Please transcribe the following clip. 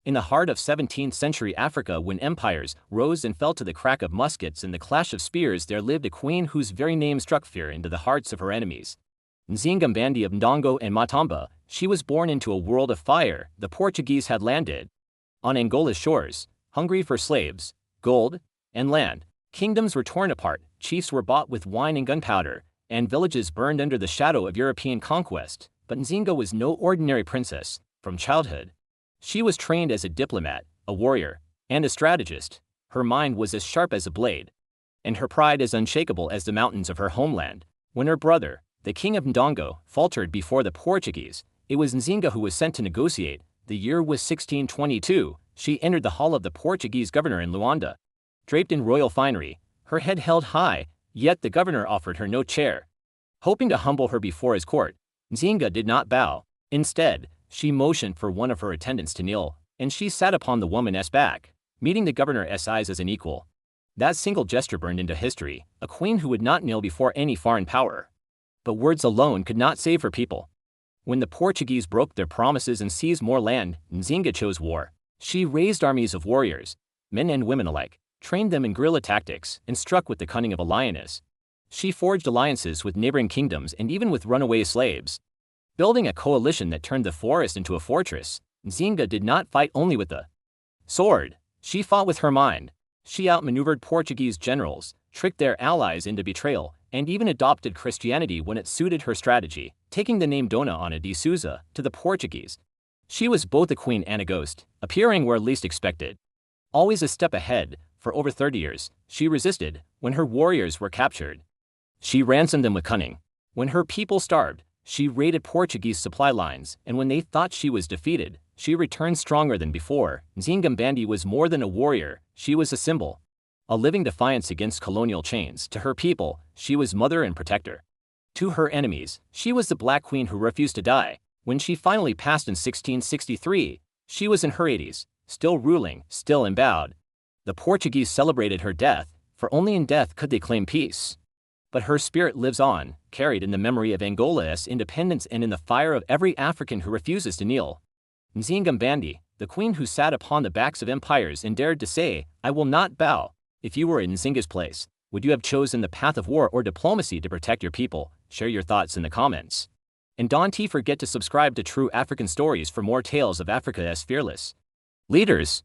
In the heart of 17th century Africa, when empires rose and fell to the crack of muskets and the clash of spears, there lived a queen whose very name struck fear into the hearts of her enemies. Nzinga Mbande of Ndongo and Matamba, she was born into a world of fire. The Portuguese had landed on Angola's shores, hungry for slaves, gold, and land. Kingdoms were torn apart, chiefs were bought with wine and gunpowder, and villages burned under the shadow of European conquest. But Nzinga was no ordinary princess. From childhood, she was trained as a diplomat, a warrior, and a strategist. Her mind was as sharp as a blade, and her pride as unshakable as the mountains of her homeland. When her brother, the king of Ndongo, faltered before the Portuguese, it was Nzinga who was sent to negotiate. The year was 1622. She entered the hall of the Portuguese governor in Luanda. Draped in royal finery, her head held high, yet the governor offered her no chair. Hoping to humble her before his court, Nzinga did not bow. Instead, she motioned for one of her attendants to kneel, and she sat upon the woman's back, meeting the governor's eyes as an equal. That single gesture burned into history, a queen who would not kneel before any foreign power. But words alone could not save her people. When the Portuguese broke their promises and seized more land, Nzinga chose war. She raised armies of warriors, men and women alike, trained them in guerrilla tactics, and struck with the cunning of a lioness. She forged alliances with neighboring kingdoms and even with runaway slaves. Building a coalition that turned the forest into a fortress, Nzinga did not fight only with the sword. She fought with her mind. She outmaneuvered Portuguese generals, tricked their allies into betrayal, and even adopted Christianity when it suited her strategy, taking the name Dona Ana de Souza to the Portuguese. She was both a queen and a ghost, appearing where least expected. Always a step ahead, for over 30 years, she resisted. When her warriors were captured, she ransomed them with cunning. When her people starved, she raided Portuguese supply lines, and when they thought she was defeated, she returned stronger than before. Nzinga Mbande was more than a warrior, she was a symbol. A living defiance against colonial chains. To her people, she was mother and protector. To her enemies, she was the Black Queen who refused to die. When she finally passed in 1663, she was in her 80s, still ruling, still embowed. The Portuguese celebrated her death, for only in death could they claim peace. But her spirit lives on, carried in the memory of Angola's independence and in the fire of every African who refuses to kneel. Nzinga Mbande, the queen who sat upon the backs of empires and dared to say, "I will not bow." If you were in Nzinga's place, would you have chosen the path of war or diplomacy to protect your people? Share your thoughts in the comments. And don't forget to subscribe to True African Stories for more tales of Africa as fearless leaders.